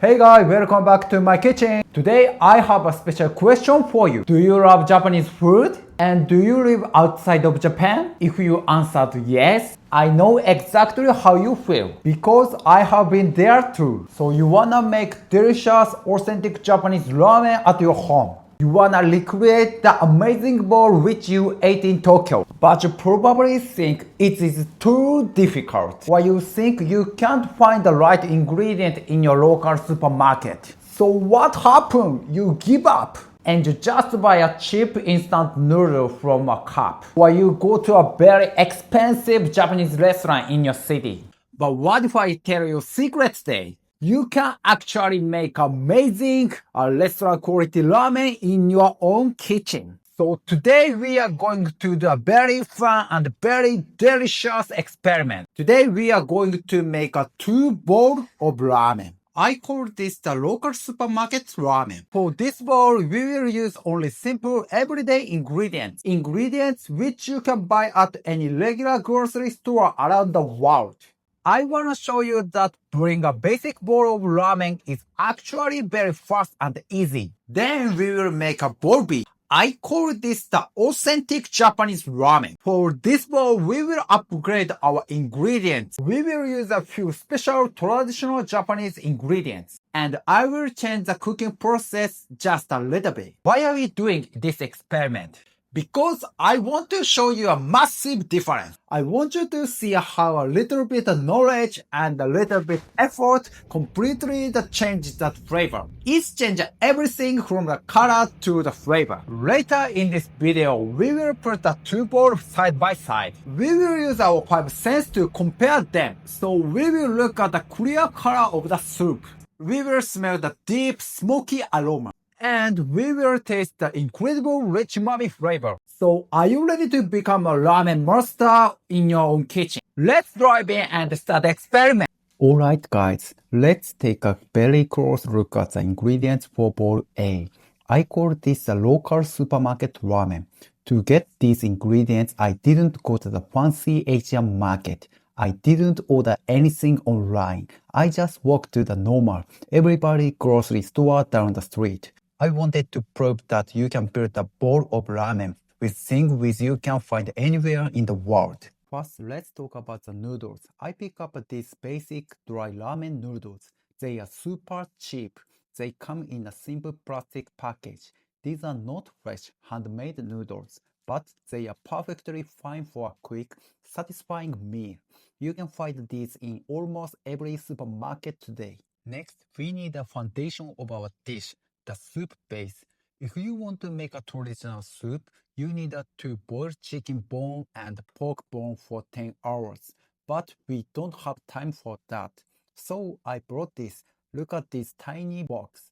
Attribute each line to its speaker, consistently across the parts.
Speaker 1: Hey guys, welcome back to my kitchen. Today I have a special question for you. Do you love Japanese food? And do you live outside of Japan? If you answered yes, I know exactly how you feel because I have been there too. So you wanna make delicious, authentic Japanese ramen at your home. You wanna recreate the amazing bowl which you ate in Tokyo, but you probably think it is too difficult, or you think you can't find the right ingredient in your local supermarket. So what happened? You give up and you just buy a cheap instant noodle from a cup, or you go to a very expensive Japanese restaurant in your city. But what if I tell you secret today? You can actually make amazing restaurant quality ramen in your own kitchen. So today we are going to do a very fun and very delicious experiment. Today we are going to make a 2 bowl of ramen. I call this the local supermarket ramen. For this bowl, we will use only simple everyday ingredients. Ingredients which you can buy at any regular grocery store around the world. I wanna show you that brewing a basic bowl of ramen is actually very fast and easy. Then we will make a bowl B. I call this the authentic Japanese ramen. For this bowl, we will upgrade our ingredients. We will use a few special traditional Japanese ingredients. And I will change the cooking process just a little bit. Why are we doing this experiment? Because I want to show you a massive difference. I want you to see how a little bit of knowledge and a little bit effort completely changes that flavor. It changes everything from the color to the flavor. Later in this video, we will put the 2 bowls side by side. We will use our 5 senses to compare them. So we will look at the clear color of the soup. We will smell the deep smoky aroma. And we will taste the incredible rich umami flavor. So are you ready to become a ramen master in your own kitchen? Let's dive in and start the experiment. Alright guys, let's take a very close look at the ingredients for bowl A. I call this a local supermarket ramen. To get these ingredients, I didn't go to the fancy Asian market. I didn't order anything online. I just walked to the normal, everybody grocery store down the street. I wanted to prove that you can build a bowl of ramen with things which you can find anywhere in the world. First, let's talk about the noodles. I pick up these basic dry ramen noodles. They are super cheap. They come in a simple plastic package. These are not fresh, handmade noodles, but they are perfectly fine for a quick, satisfying meal. You can find these in almost every supermarket today. Next, we need a foundation of our dish, the soup base. If you want to make a traditional soup, you need to boil chicken bone and pork bone for 10 hours. But we don't have time for that. So I brought this. Look at this tiny box.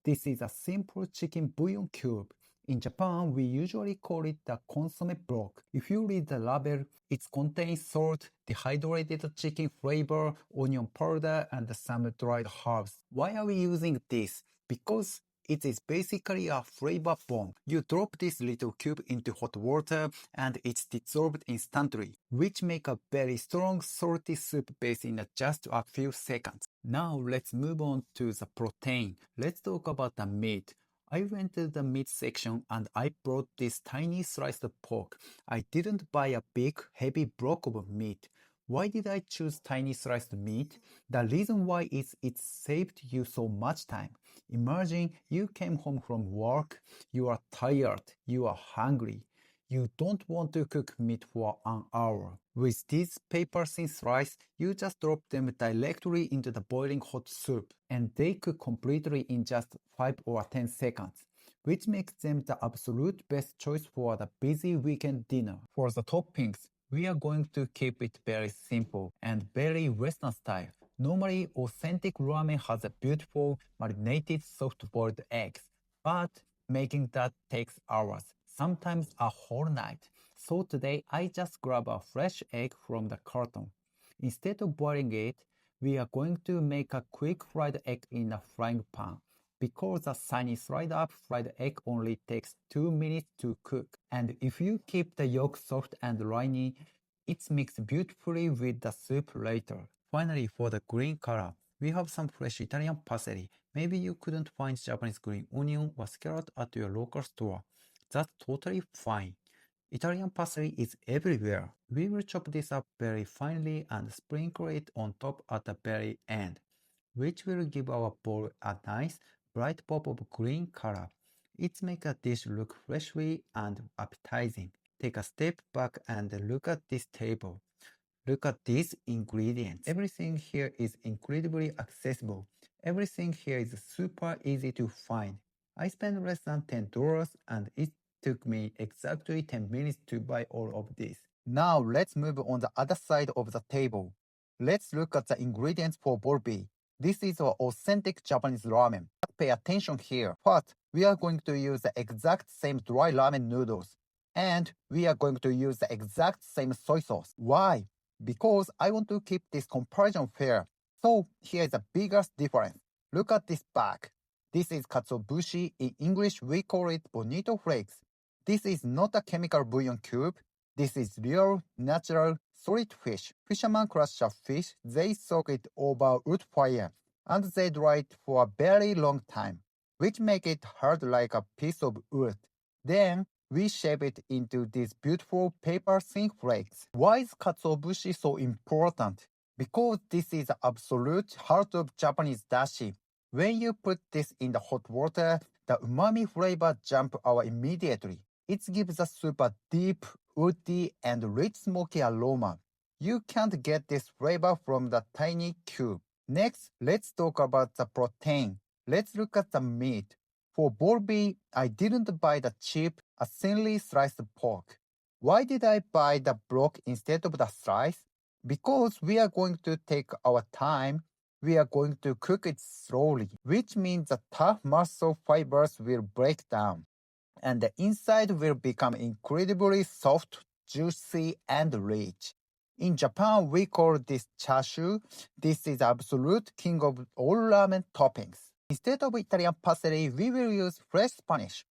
Speaker 1: This is a simple chicken bouillon cube. In Japan, we usually call it the consomme block. If you read the label, it contains salt, dehydrated chicken flavor, onion powder, and some dried herbs. Why are we using this? Because it is basically a flavor bomb. You drop this little cube into hot water and it's dissolved instantly, which make a very strong salty soup base in just a few seconds. Now let's move on to the protein. Let's talk about the meat. I went to the meat section and I brought this tiny sliced pork. I didn't buy a big, heavy block of meat. Why did I choose tiny sliced meat? The reason why is it saved you so much time. Imagine you came home from work, you are tired, you are hungry. You don't want to cook meat for an hour. With these paper thin slices, you just drop them directly into the boiling hot soup, and they cook completely in just 5 or 10 seconds, which makes them the absolute best choice for the busy weekend dinner. For the toppings, we are going to keep it very simple and very Western style. Normally, authentic ramen has a beautiful marinated soft-boiled eggs, but making that takes hours, sometimes a whole night. So today I just grab a fresh egg from the carton. Instead of boiling it, we are going to make a quick fried egg in a frying pan. Because a sunny side up fried egg only takes 2 minutes to cook. And if you keep the yolk soft and runny, it's mixed beautifully with the soup later. Finally, for the green color, We have some fresh Italian parsley. Maybe you couldn't find Japanese green onion or scallop at your local store. That's totally fine. Italian parsley is everywhere. We will chop this up very finely and sprinkle it on top at the very end, which will give our bowl a nice, bright pop of green color. It makes a dish look freshly and appetizing. Take a step back and look at this table. Look at these ingredients. Everything here is incredibly accessible. Everything here is super easy to find. I spent less than $10 and it took me exactly 10 minutes to buy all of this. Now let's move on the other side of the table. Let's look at the ingredients for bowl B. This is our authentic Japanese ramen. Pay attention here. First, we are going to use the exact same dry ramen noodles. And we are going to use the exact same soy sauce. Why? Because I want to keep this comparison fair. So here is the biggest difference. Look at this bag. This is katsuobushi. In English, we call it bonito flakes. This is not a chemical bouillon cube. This is real, natural, solid fish. Fishermen crush a fish, they soak it over wood fire, and they dry it for a very long time, which make it hard like a piece of wood. Then, we shape it into these beautiful paper-thin flakes. Why is katsuobushi so important? Because this is the absolute heart of Japanese dashi. When you put this in the hot water, the umami flavor jump out immediately. It gives the soup a deep, woody, and rich smoky aroma. You can't get this flavor from the tiny cube. Next, let's talk about the protein. Let's look at the meat. For bowl B, I didn't buy the cheap, thinly sliced pork. Why did I buy the block instead of the slice? Because we are going to take our time. We are going to cook it slowly, which means the tough muscle fibers will break down, and the inside will become incredibly soft, juicy, and rich. In Japan, we call this chashu. This is absolute king of all ramen toppings. Instead of Italian parsley, we will use fresh Spanish.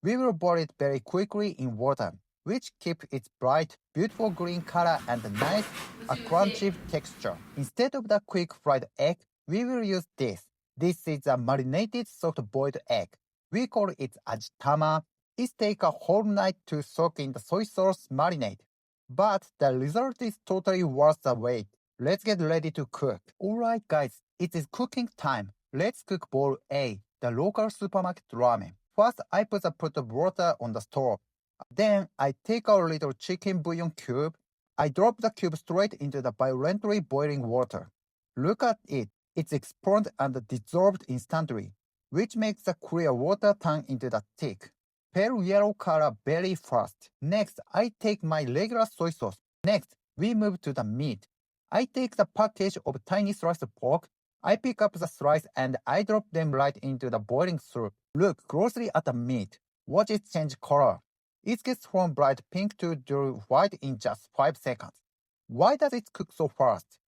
Speaker 1: We will boil it very quickly in water, which keep its bright, beautiful green color and nice, crunchy texture. Instead of the quick fried egg, we will use this. This is a marinated soft-boiled egg. We call it ajitama. It takes a whole night to soak in the soy sauce marinade, but the result is totally worth the wait. Let's get ready to cook. Alright guys, it is cooking time. Let's cook bowl A, the local supermarket ramen. First, I put a pot of water on the stove. Then, I take our little chicken bouillon cube. I drop the cube straight into the violently boiling water. Look at it. It's expanded and dissolved instantly, which makes the clear water turn into the thick, pale yellow color very fast. Next, I take my regular soy sauce. Next, we move to the meat. I take the package of tiny sliced pork. I pick up the slice and I drop them right into the boiling soup. Look closely at the meat. Watch it change color. It gets from bright pink to dull white in just 5 seconds. Why does it cook so fast?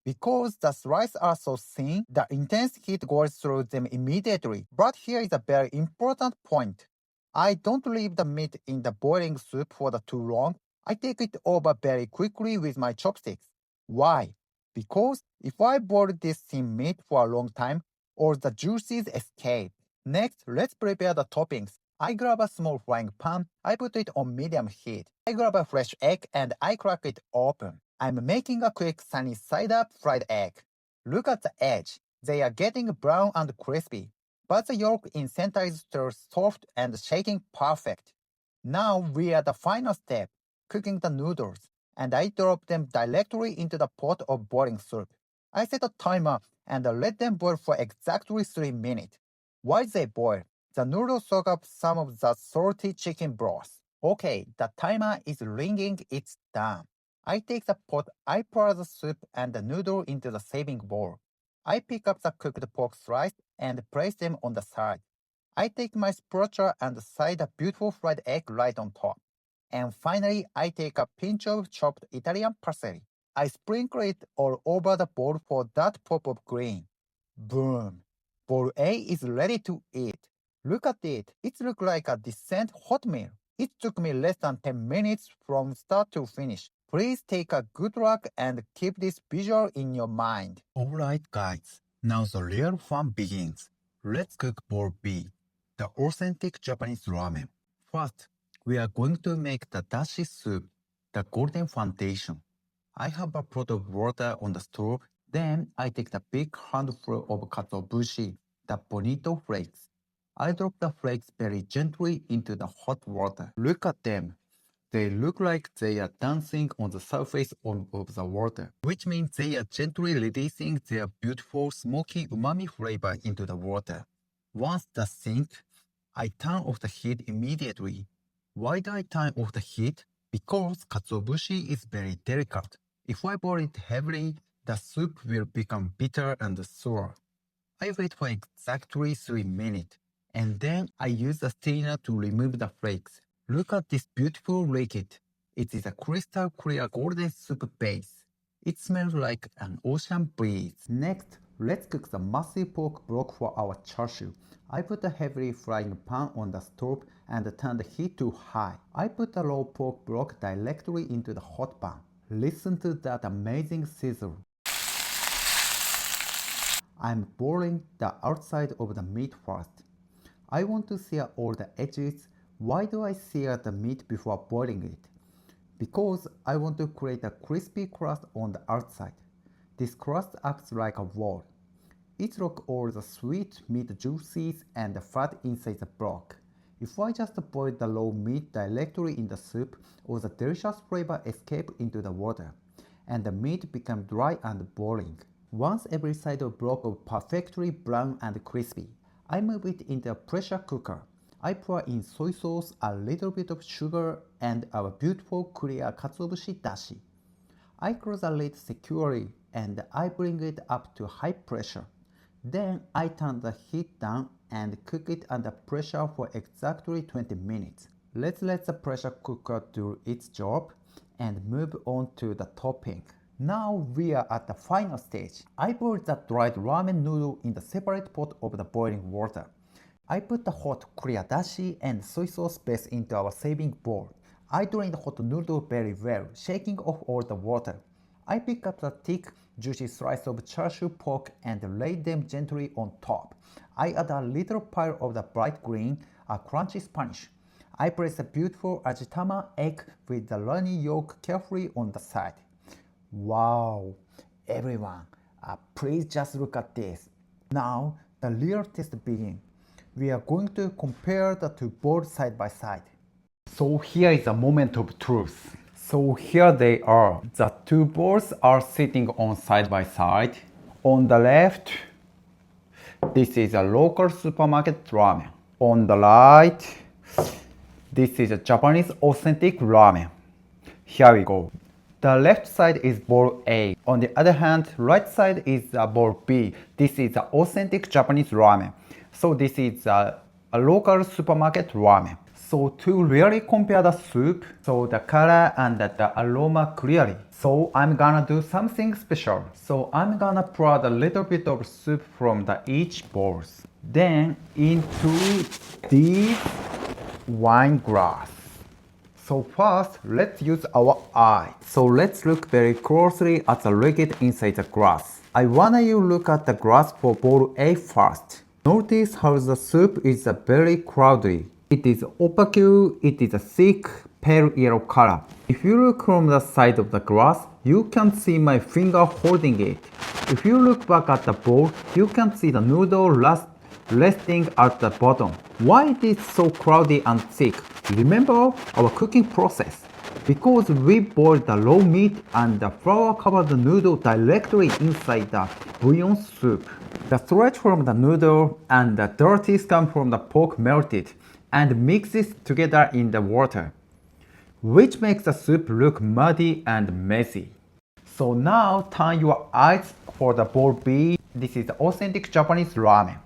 Speaker 1: Because the slices are so thin, the intense heat goes through them immediately. But here is a very important point. I don't leave the meat in the boiling soup for too long. I take it over very quickly with my chopsticks. Why? Because if I boil this thin meat for a long time, all the juices escape. Next, let's prepare the toppings. I grab a small frying pan. I put it on medium heat. I grab a fresh egg and I crack it open. I'm making a quick sunny side up fried egg. Look at the edge. They are getting brown and crispy, but the yolk in center is still soft and shaking perfect. Now we are at the final step, cooking the noodles, and I drop them directly into the pot of boiling soup. I set a timer and let them boil for exactly 3 minutes. While they boil, the noodles soak up some of the salty chicken broth. Okay, the timer is ringing, it's done. I take the pot, I pour the soup and the noodle into the serving bowl. I pick up the cooked pork slice and place them on the side. I take my spatula and side a beautiful fried egg right on top. And finally, I take a pinch of chopped Italian parsley. I sprinkle it all over the bowl for that pop of green. Boom! Bowl A is ready to eat. Look at it. It looks like a decent hot meal. It took me less than 10 minutes from start to finish. Please take a good look and keep this visual in your mind. Alright guys,
Speaker 2: Now the real fun begins. Let's cook bowl B, the authentic Japanese ramen. First, we are going to make the dashi soup, the golden foundation. I have a pot of water on the stove. Then I take the big handful of katsuobushi, the bonito flakes. I drop the flakes very gently into the hot water. Look at them. They look like they are dancing on the surface of the water, which means they are gently releasing their beautiful smoky umami flavor into the water. Once that's synced, I turn off the heat immediately. Why do I turn off the heat? Because katsuobushi is very delicate. If I boil it heavily, the soup will become bitter and sour. I wait for exactly 3 minutes, and then I use the strainer to remove the flakes. Look at this beautiful liquid. It is a crystal clear golden soup base. It smells like an ocean breeze. Next, let's cook the massive pork block for our char siu. I put a heavily frying pan on the stove and turn the heat to high. I put the raw pork block directly into the hot pan. Listen to that amazing sizzle. I'm boiling the outside of the meat first. I want to sear all the edges. Why do I sear the meat before boiling it? Because I want to create a crispy crust on the outside. This crust acts like a wall. It locks all the sweet meat juices and the fat inside the block. If I just boil the raw meat directly in the soup, all the delicious flavor escape into the water, and the meat becomes dry and boring. Once every side of block is perfectly brown and crispy, I move it into a pressure cooker. I pour in soy sauce, a little bit of sugar, and our beautiful clear katsuobushi dashi. I close the lid securely and I bring it up to high pressure. Then I turn the heat down and cook it under pressure for exactly 20 minutes. Let's let the pressure cooker do its job and move on to the topping. Now we are at the final stage. I boiled the dried ramen noodle in the separate pot of the boiling water. I put the hot clear dashi and soy sauce base into our serving bowl. I drain the hot noodle very well, shaking off all the water. I pick up the thick, juicy slice of char siu pork and lay them gently on top. I add a little pile of the bright green, a crunchy Spanish. I place a beautiful ajitama egg with the runny yolk carefully on the side. Wow! Everyone, please just look at this. Now, the real test begins. We are going to compare the two bowls side by side. So here is a moment of truth. So here they are. The two bowls are sitting on side by side. On the left, this is a local supermarket ramen. On the right, this is a Japanese authentic ramen. Here we go. The left side is bowl A. On the other hand, right side is bowl B. This is the authentic Japanese ramen. So this is a local supermarket ramen. So to really compare the soup, so the color and the aroma clearly. So I'm gonna do something special. So I'm gonna pour a little bit of soup from each bowls. Then into this wine glass. So first, let's use our eye. So let's look very closely at the liquid inside the glass. I wanna you look at the glass for bowl A first. Notice how the soup is very cloudy. It is opaque, it is a thick, pale yellow color. If you look from the side of the glass, you can see my finger holding it. If you look back at the bowl, you can see the noodle resting at the bottom. Why it is so cloudy and thick? Remember our cooking process. Because we boiled the raw meat and the flour covered the noodle directly inside the bouillon soup. The stretch from the noodle and the dirty scum from the pork melted and mixes together in the water, which makes the soup look muddy and messy. So now turn your eyes for the bowl B. This is the authentic Japanese ramen.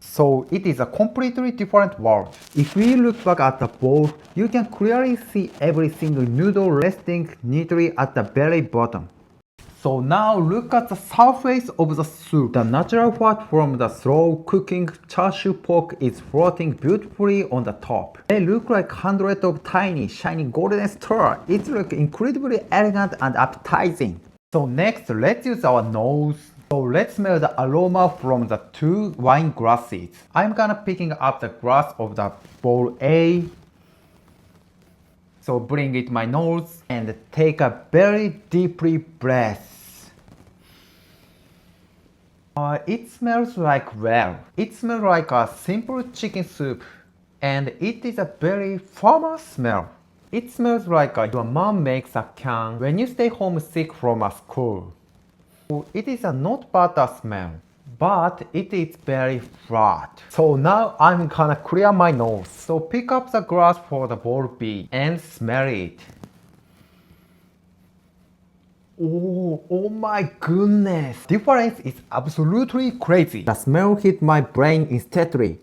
Speaker 2: So it is a completely different world. If we look back at the bowl, you can clearly see every single noodle resting neatly at the very bottom. So now look at the surface of the soup. The natural fat from the slow cooking char siu pork is floating beautifully on the top. They look like hundreds of tiny, shiny golden stars. It looks incredibly elegant and appetizing. So next, let's use our nose. So let's smell the aroma from the two wine glasses. I'm gonna picking up the glass of the bowl A. So bring it my nose and take a very deeply breath. It smells like it smells like a simple chicken soup, and it is a very formal smell. It smells like your mom makes a can when you stay home sick from a school. It is a not bad smell, but it is very flat. So now I'm gonna clear my nose. So pick up the glass for the bowl B and smell it. Oh my goodness! Difference is absolutely crazy. The smell hit my brain instantly.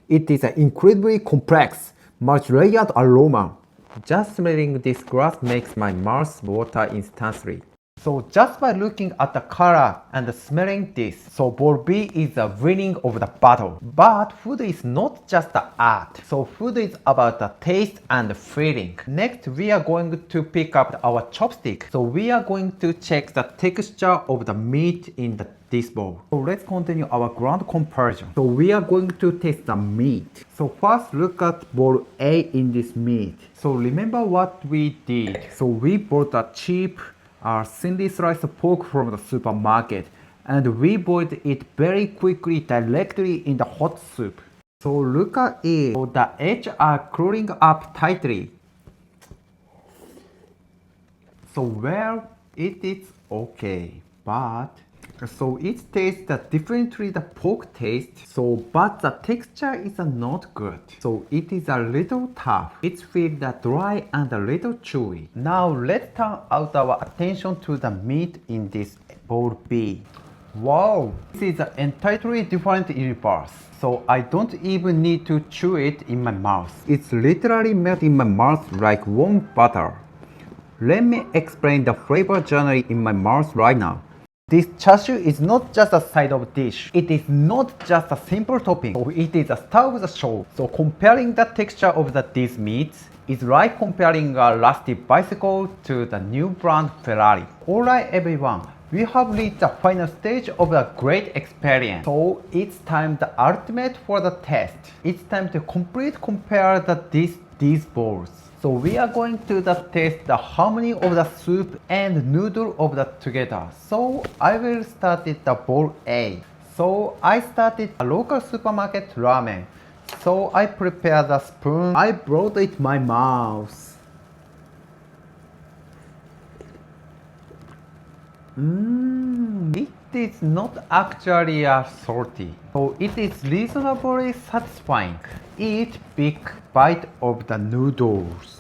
Speaker 2: It is an incredibly complex, multi-layered aroma. Just smelling this glass makes my mouth water instantly. So just by looking at the color and smelling this, so bowl B is the winning of the battle. But food is not just the art. So food is about the taste and feeling. Next, we are going to pick up our chopstick. So we are going to check the texture of the meat in this bowl. So let's continue our ground comparison. So we are going to taste the meat. So first look at bowl A in this meat. So remember what we did. So we bought a cheap thinly sliced pork from the supermarket, and we boiled it very quickly directly in the hot soup. So look at it. So the edges are curling up tightly. So well, it is okay, but so it tastes differently the pork taste. So but the texture is not good. So it is a little tough. It feels dry and a little chewy. Now let's turn out our attention to the meat in this bowl B. Wow, this is entirely different in reverse. So I don't even need to chew it in my mouth. It's literally melt in my mouth like warm butter. Let me explain the flavor journey in my mouth right now. This chashu is not just a side of dish. It is not just a simple topping. So it is a star of the show. So comparing the texture of these meats is like comparing a rusty bicycle to the new brand Ferrari. Alright everyone, we have reached the final stage of a great experience. So it's time the ultimate for the test. It's time to compare these bowls. So we are going to test the harmony of the soup and noodle of the together. So I will start with the bowl A. So I started a local supermarket ramen. So I prepared the spoon. I brought it my mouth. It is not actually salty. So it is reasonably satisfying. Eat big bite of the noodles.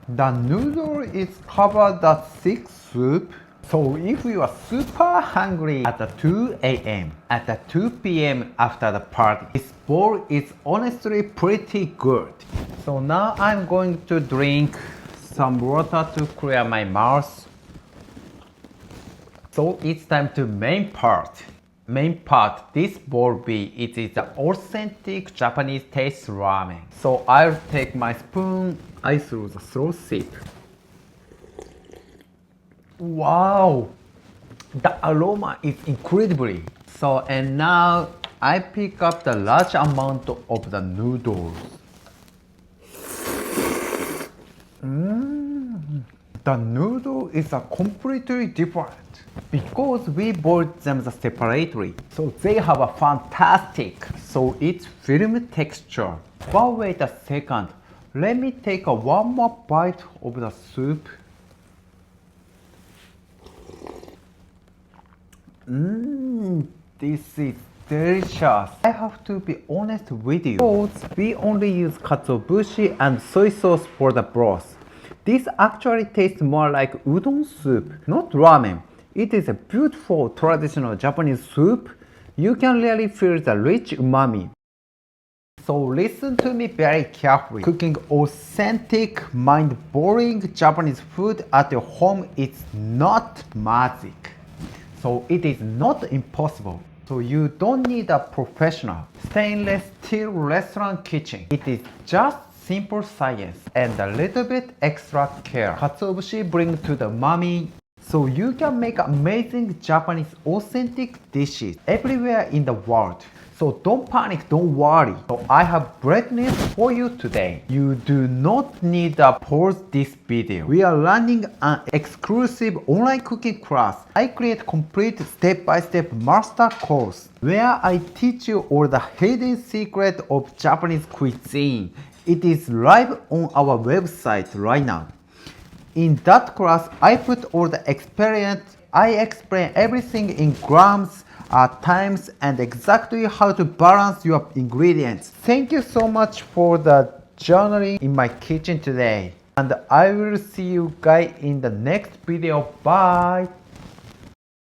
Speaker 2: The noodle is covered the thick soup. So if you are super hungry at 2 a.m., at 2 p.m. after the party, this bowl is honestly pretty good. So now I'm going to drink some water to clear my mouth. So it's time to main part. This bowl B, it is the authentic Japanese taste ramen. So I'll take my spoon, I throw the slow sip. Wow, the aroma is incredibly. So and now I pick up the large amount of the noodles. The noodle is completely different because we boiled them separately. So they have a fantastic, so it's film texture. But wait a second, let me take one more bite of the soup. This is delicious. I have to be honest with you. Because we only use katsuobushi and soy sauce for the broth. This actually tastes more like udon soup, not ramen. It is a beautiful traditional Japanese soup. You can really feel the rich umami. So listen to me very carefully. Cooking authentic, mind-blowing Japanese food at your home is not magic. So it is not impossible.
Speaker 1: So you don't need a professional stainless steel restaurant kitchen. It is just simple science and a little bit extra care Katsuobushi brings to the mommy. So you can make amazing Japanese authentic dishes everywhere in the world. So don't panic, don't worry. So I have great news for you today. You do not need to pause this video. We are running an exclusive online cooking class. I create complete step-by-step master course where I teach you all the hidden secret of Japanese cuisine. It is live on our website right now. In that class, I put all the experience. I explain everything in grams, times, and exactly how to balance your ingredients. Thank you so much for the journaling in my kitchen today. And I will see you guys in the next video. Bye!